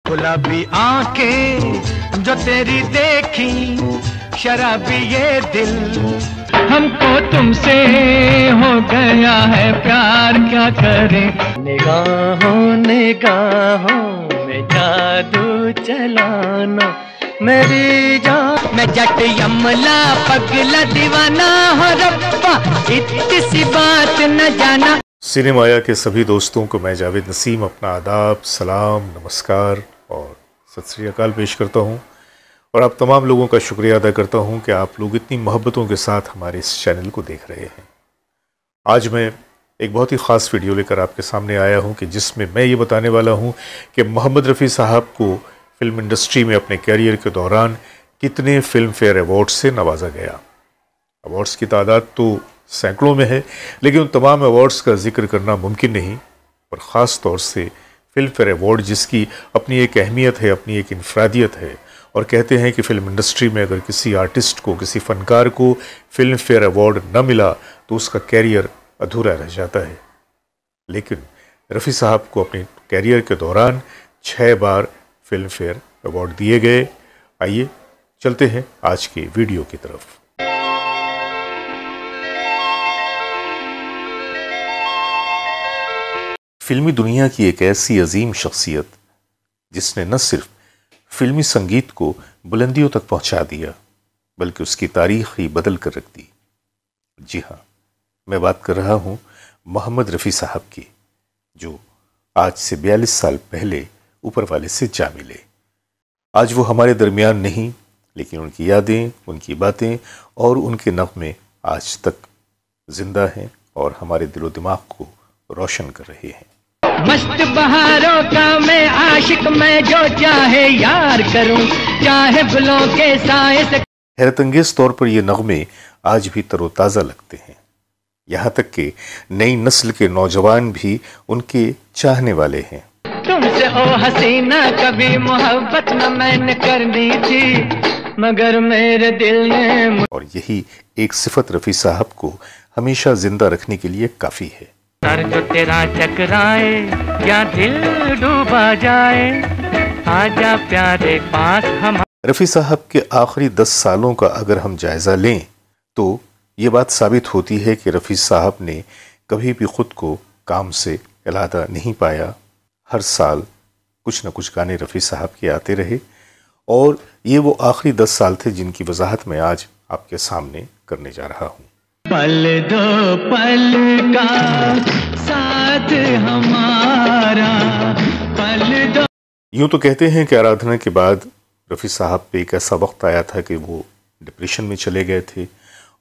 गुलाबी आंखें जो तेरी देखी, शराबी ये दिल, हमको तुमसे हो गया है प्यार, क्या करें। निगाहों निगाहों में जादू चलाना मेरी जान, मैं जट यमला पगला दीवाना हो रब्बा, इतनी सी बात न जाना। सिनेमाया के सभी दोस्तों को मैं जावेद नसीम अपना आदाब, सलाम, नमस्कार और सत श्री अकाल पेश करता हूं और आप तमाम लोगों का शुक्रिया अदा करता हूं कि आप लोग इतनी मोहब्बतों के साथ हमारे इस चैनल को देख रहे हैं। आज मैं एक बहुत ही ख़ास वीडियो लेकर आपके सामने आया हूं कि जिसमें मैं ये बताने वाला हूं कि मोहम्मद रफ़ी साहब को फिल्म इंडस्ट्री में अपने कैरियर के दौरान कितने फिल्म फेयर अवार्ड से नवाजा गया। अवार्ड्स की तादाद तो सैकड़ों में है, लेकिन उन तमाम अवार्ड्स का जिक्र करना मुमकिन नहीं, और ख़ास तौर से फिल्म फेयर अवार्ड जिसकी अपनी एक अहमियत है, अपनी एक इनफरादियत है। और कहते हैं कि फ़िल्म इंडस्ट्री में अगर किसी आर्टिस्ट को, किसी फ़नकार को फिल्म फेयर अवार्ड न मिला तो उसका कैरियर अधूरा रह जाता है। लेकिन रफ़ी साहब को अपने कैरियर के दौरान 6 बार फिल्म फेयर अवार्ड दिए गए। आइए चलते हैं आज के वीडियो की तरफ। फिल्मी दुनिया की एक ऐसी अजीम शख्सियत जिसने न सिर्फ फिल्मी संगीत को बुलंदियों तक पहुंचा दिया बल्कि उसकी तारीख ही बदल कर रख दी। जी हाँ, मैं बात कर रहा हूं मोहम्मद रफ़ी साहब की, जो आज से 42 साल पहले ऊपर वाले से जा मिले। आज वो हमारे दरमियान नहीं, लेकिन उनकी यादें, उनकी बातें और उनके नग़्मे आज तक जिंदा हैं और हमारे दिलो दिमाग को रोशन कर रहे हैं। मस्त बहारों का मैं आशिक, मैं जो चाहे यार करूं, चाहे गुलों के साए से। हैरत अंगेज तौर पर ये नगमे आज भी तरोताज़ा लगते हैं। यहाँ तक कि नई नस्ल के नौजवान भी उनके चाहने वाले हैं। तुमसे ओ हसीना कभी मोहब्बत न मैंने करनी थी, मगर मेरे दिल ने। और यही एक सिफत रफ़ी साहब को हमेशा जिंदा रखने के लिए काफ़ी है। सर जो तेरा चकराए या दिल डूबा जाए, आजा प्यारे पास हम। रफ़ी साहब के आखिरी 10 सालों का अगर हम जायज़ा लें तो ये बात साबित होती है कि रफ़ी साहब ने कभी भी ख़ुद को काम से अलहदा नहीं पाया। हर साल कुछ न कुछ गाने रफ़ी साहब के आते रहे और ये वो आखिरी 10 साल थे जिनकी वजाहत मैं आज आपके सामने करने जा रहा हूँ। पल दो पल का साथ हमारा, पल दो। यूँ तो कहते हैं कि आराधना के बाद रफ़ी साहब पे एक ऐसा वक्त आया था कि वो डिप्रेशन में चले गए थे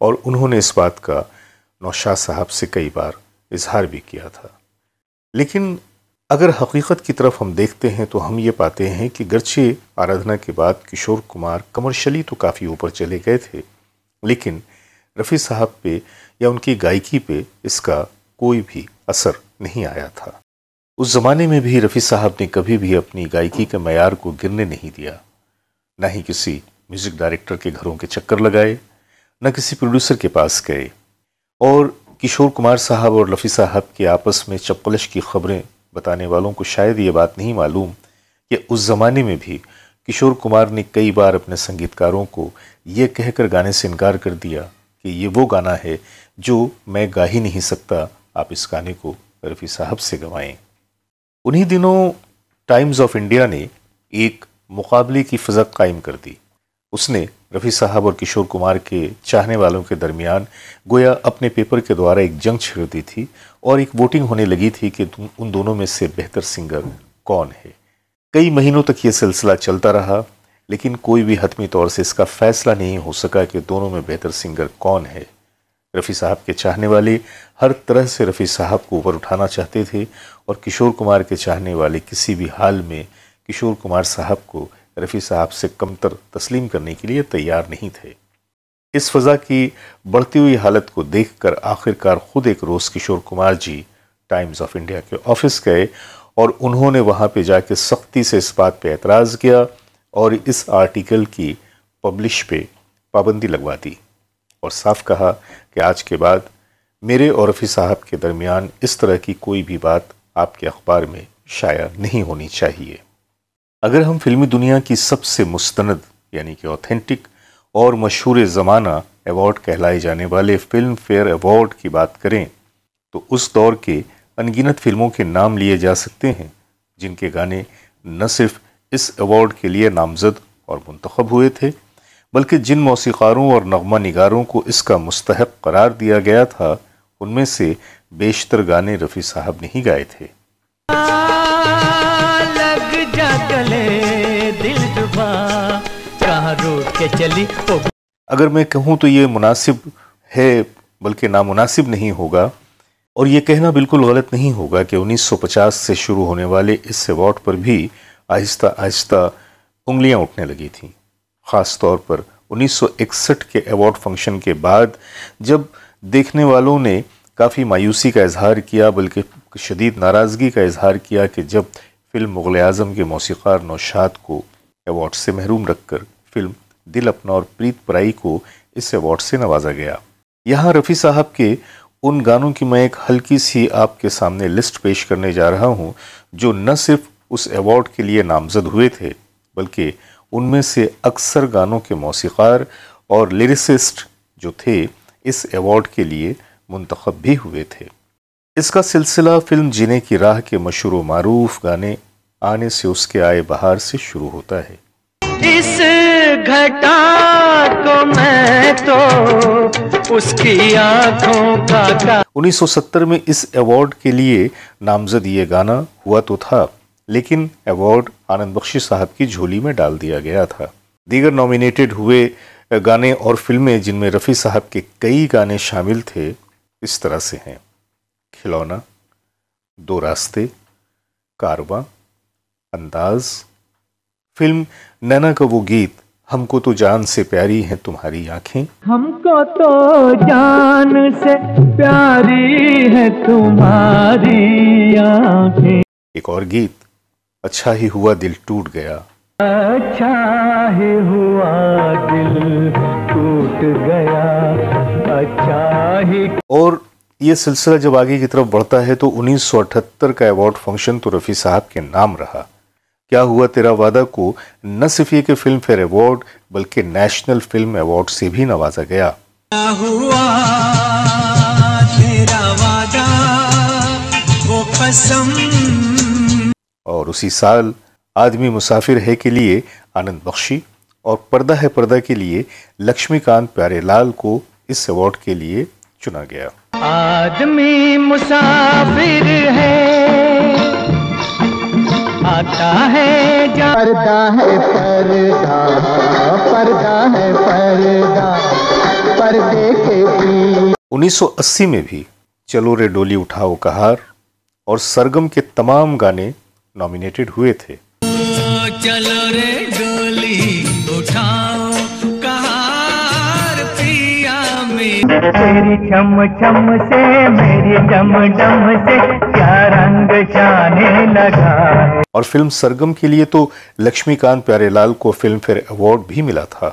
और उन्होंने इस बात का नौशाद साहब से कई बार इजहार भी किया था। लेकिन अगर हकीकत की तरफ हम देखते हैं तो हम ये पाते हैं कि गर्चे आराधना के बाद किशोर कुमार कमर्शियली तो काफ़ी ऊपर चले गए थे, लेकिन रफ़ी साहब पे या उनकी गायकी पे इसका कोई भी असर नहीं आया था। उस ज़माने में भी रफ़ी साहब ने कभी भी अपनी गायकी के मयार को गिरने नहीं दिया, ना ही किसी म्यूज़िक डायरेक्टर के घरों के चक्कर लगाए, न किसी प्रोड्यूसर के पास गए। और किशोर कुमार साहब और रफ़ी साहब के आपस में चपकलश की खबरें बताने वालों को शायद ये बात नहीं मालूम कि उस ज़माने में भी किशोर कुमार ने कई बार अपने संगीतकारों को ये कहकर गाने से इनकार कर दिया कि ये वो गाना है जो मैं गा ही नहीं सकता, आप इस गाने को रफ़ी साहब से गवाएं। उन्हीं दिनों टाइम्स ऑफ इंडिया ने एक मुकाबले की फ़ज़ा कायम कर दी। उसने रफ़ी साहब और किशोर कुमार के चाहने वालों के दरमियान गोया अपने पेपर के द्वारा एक जंग छेड़ दी थी और एक वोटिंग होने लगी थी कि उन दोनों में से बेहतर सिंगर कौन है। कई महीनों तक ये सिलसिला चलता रहा, लेकिन कोई भी हतमी तौर से इसका फैसला नहीं हो सका कि दोनों में बेहतर सिंगर कौन है। रफ़ी साहब के चाहने वाले हर तरह से रफ़ी साहब को ऊपर उठाना चाहते थे और किशोर कुमार के चाहने वाले किसी भी हाल में किशोर कुमार साहब को रफ़ी साहब से कमतर तस्लीम करने के लिए तैयार नहीं थे। इस फ़ज़ा की बढ़ती हुई हालत को देखकर आखिरकार ख़ुद एक रोज़ Kishore Kumar ji times of India के ऑफिस गए और उन्होंने वहाँ पे जाके सख्ती से इस बात पे एतराज़ किया और इस आर्टिकल की पब्लिश पे पाबंदी लगवा दी और साफ कहा कि आज के बाद मेरे और रफ़ी साहब के दरमियान इस तरह की कोई भी बात आपके अखबार में शाया नहीं होनी चाहिए। अगर हम फिल्मी दुनिया की सबसे मुस्तनद यानी कि ऑथेंटिक और मशहूर ज़माना अवार्ड कहलाए जाने वाले फिल्म फेयर अवार्ड की बात करें तो उस दौर के अनगिनत फिल्मों के नाम लिए जा सकते हैं जिनके गाने न सिर्फ इस अवार्ड के लिए नामजद और मुंतखब हुए थे, बल्कि जिन मौसीकारों और नगमा निगारों को इसका मुस्तहक करार दिया गया था उनमें से बेशतर गाने रफ़ी साहब ने ही गाए थे। लग जा गले दिल जुबा कहाँ रोक के चली। अगर मैं कहूँ तो ये मुनासिब है बल्कि नामुनासिब नहीं होगा, और ये कहना बिल्कुल गलत नहीं होगा कि 1950 से शुरू होने वाले इस अवार्ड पर भी आहिस्ता आहिस्ता उंगलियां उठने लगी थीं। ख़ास तौर पर 1961 के अवार्ड फंक्शन के बाद जब देखने वालों ने काफ़ी मायूसी का इजहार किया, बल्कि शदीद नाराज़गी का इजहार किया कि जब फिल्म मुग़ल आज़म के मौसीक़ार नौशाद को अवार्ड से महरूम रखकर फिल्म दिल अपना और प्रीत पराई को इस अवार्ड से नवाजा गया। यहाँ रफ़ी साहब के उन गानों की मैं एक हल्की सी आपके सामने लिस्ट पेश करने जा रहा हूँ जो न सिर्फ उस अवार्ड के लिए नामजद हुए थे, बल्कि उनमें से अक्सर गानों के मौसीक़ार और लिरिसिस्ट जो थे इस अवार्ड के लिए मुंतखब भी हुए थे। इसका सिलसिला फिल्म जीने की राह के मशहूर व मारूफ गाने आने से उसके आए बहार से शुरू होता है। इस घटा को मैं तो उसकी आंखों का 1970 में इस अवार्ड के लिए नामजद ये गाना हुआ तो था, लेकिन अवार्ड आनंद बख्शी साहब की झोली में डाल दिया गया था। दीगर नॉमिनेटेड हुए गाने और फिल्में जिनमें रफ़ी साहब के कई गाने शामिल थे इस तरह से हैं: खिलौना, दो रास्ते, कारवां, अंदाज, फिल्म नैना का वो गीत हमको तो जान से प्यारी हैं तुम्हारी आंखें, हमको तो जान से प्यारी है तुम्हारी आंखें, एक और गीत अच्छा ही हुआ दिल टूट गया, अच्छा ही हुआ दिल टूट गया, अच्छा ही। और ये सिलसिला जब आगे की तरफ बढ़ता है तो 1978 का अवार्ड फंक्शन तो रफ़ी साहब के नाम रहा। क्या हुआ तेरा वादा को न सिर्फ ये कि फिल्म फेयर अवार्ड बल्कि नेशनल फिल्म अवार्ड से भी नवाजा गया। क्या हुआ तेरा वादा वो कसम। और उसी साल आदमी मुसाफिर है के लिए आनंद बख्शी और पर्दा है पर्दा के लिए लक्ष्मीकांत प्यारेलाल को इस अवार्ड के लिए चुना गया। आदमी मुसाफिर है आता है जा पर्दा है पर्दा, पर्दा है पर्दा, पर्दे के पीछे। 1980 में भी चलो रे डोली उठाओ कहार और सरगम के तमाम गाने नॉमिनेटेड हुए थे। चलो रे डोली उठाओ कहार पिया में, तेरी छम छम से मेरी डम डम से क्या रंग जाने लगा है। और फिल्म सरगम के लिए तो लक्ष्मीकांत प्यारेलाल को फिल्म फेयर अवार्ड भी मिला था,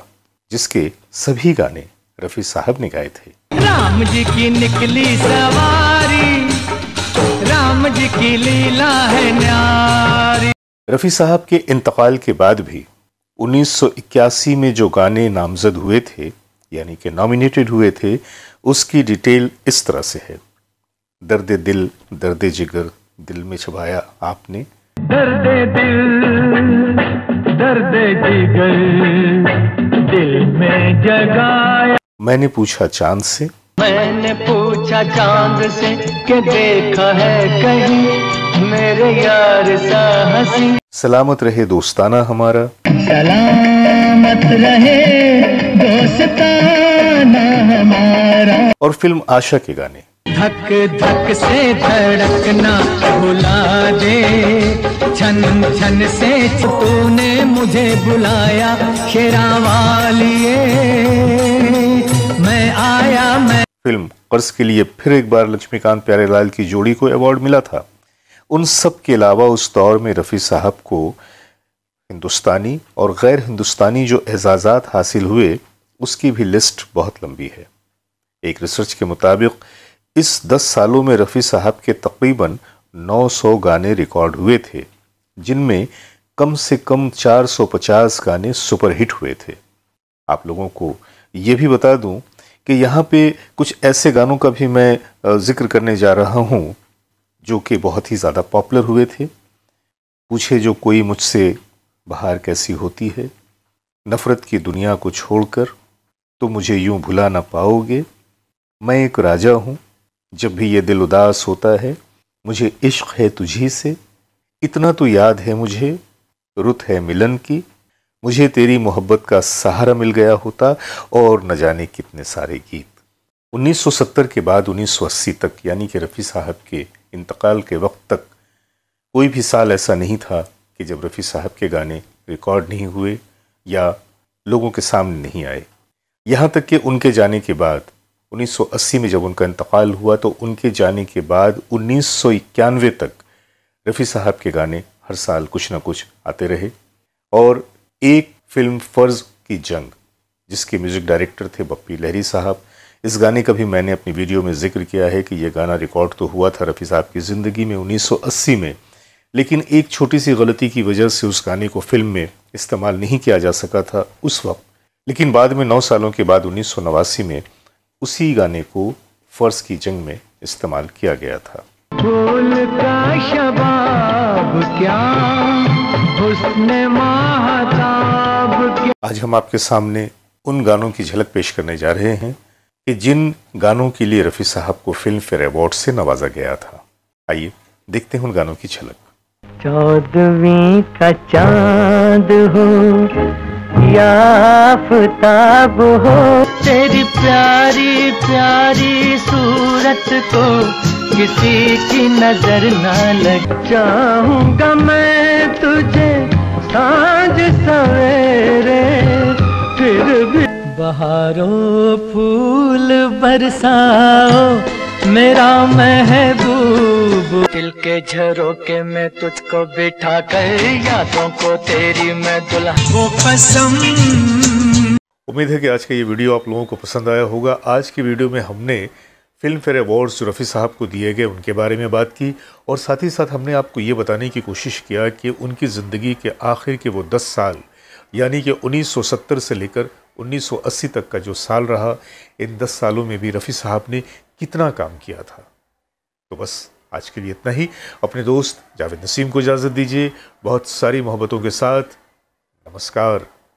जिसके सभी गाने रफ़ी साहब ने गाए थे। राम जी की निकली सवारी, राम जी की लीला है न्यारी। रफ़ी साहब के इंतकाल के बाद भी 1981 में जो गाने नामजद हुए थे यानी कि नॉमिनेटेड हुए थे, उसकी डिटेल इस तरह से है: दर्द दिल दर्द जिगर दिल में छुपाया आपने, दर्द दिल दर्द जिगर दिल में जगाया। मैंने पूछा चांद से, मैंने पूछा चांद से कि देखा है कहीं मेरे यार सा हंसी। सलामत रहे दोस्ताना हमारा, सलामत रहे दोस्ताना हमारा। और फिल्म आशा के गाने धक धक से धड़कना भुला दे, छन छन से तूने मुझे बुलाया, शेरा वालिए मैं आया। मैं फिल्म कर्ज के लिए फिर एक बार लक्ष्मीकांत प्यारेलाल की जोड़ी को अवार्ड मिला था। उन सब के अलावा उस दौर में रफ़ी साहब को हिंदुस्तानी और गैर हिंदुस्तानी जो एजाज़ात हासिल हुए उसकी भी लिस्ट बहुत लंबी है। एक रिसर्च के मुताबिक इस 10 सालों में रफ़ी साहब के तकरीबन 900 गाने रिकॉर्ड हुए थे, जिनमें कम से कम 450 गाने सुपरहिट हुए थे। आप लोगों को ये भी बता दूं कि यहाँ पे कुछ ऐसे गानों का भी मैं जिक्र करने जा रहा हूँ जो कि बहुत ही ज़्यादा पॉपुलर हुए थे। पूछे जो कोई मुझसे बहार कैसी होती है, नफ़रत की दुनिया को छोड़कर तो मुझे यूं भुला ना पाओगे, मैं एक राजा हूँ जब भी ये दिल उदास होता है, मुझे इश्क है तुझी से, इतना तो याद है मुझे रुत है मिलन की, मुझे तेरी मोहब्बत का सहारा मिल गया होता, और न जाने कितने सारे गीत। 1970 के बाद 1980 तक, यानी कि रफ़ी साहब के इंतकाल के वक्त तक, कोई भी साल ऐसा नहीं था कि जब रफ़ी साहब के गाने रिकॉर्ड नहीं हुए या लोगों के सामने नहीं आए। यहाँ तक कि उनके जाने के बाद 1980 में जब उनका इंतकाल हुआ तो उनके जाने के बाद 1991 तक रफ़ी साहब के गाने हर साल कुछ ना कुछ आते रहे। और एक फिल्म फ़र्ज़ की जंग, जिसके म्यूज़िक डायरेक्टर थे बप्पी लहरी साहब, इस गाने का भी मैंने अपनी वीडियो में जिक्र किया है कि यह गाना रिकॉर्ड तो हुआ था रफ़ी साहब की ज़िंदगी में 1980 में, लेकिन एक छोटी सी गलती की वजह से उस गाने को फिल्म में इस्तेमाल नहीं किया जा सका था उस वक्त। लेकिन बाद में 9 सालों के बाद 1989 में उसी गाने को फ़र्ज़ की जंग में इस्तेमाल किया गया था। फूल का शबाब क्या, हुस्न महताब क्या। आज हम आपके सामने उन गानों की झलक पेश करने जा रहे हैं कि जिन गानों के लिए रफ़ी साहब को फिल्म फेयर अवार्ड से नवाजा गया था। आइए देखते हैं उन गानों की झलक। 14वीं का चांद हो या आफ़ताब हो, तेरी प्यारी प्यारी सूरत को किसी की नजर ना लग, चाहूंगा मैं तुझे सांझ सवेरे, फिर भी बहारों फूल बरसाओ मेरा महबूब, दिल के झरोके में तुझको बिठा कर यादों को तेरी मैं दुल्हन को कसम। उम्मीद है कि आज का ये वीडियो आप लोगों को पसंद आया होगा। आज की वीडियो में हमने फिल्म फेयर अवार्ड्स जो रफ़ी साहब को दिए गए उनके बारे में बात की, और साथ ही साथ हमने आपको ये बताने की कोशिश किया कि उनकी ज़िंदगी के आखिर के वो 10 साल, यानी कि 1970 से लेकर 1980 तक का जो साल रहा, इन 10 सालों में भी रफ़ी साहब ने कितना काम किया था। तो बस आज के लिए इतना ही। अपने दोस्त जावेद नसीम को इजाज़त दीजिए बहुत सारी मोहब्बतों के साथ। नमस्कार।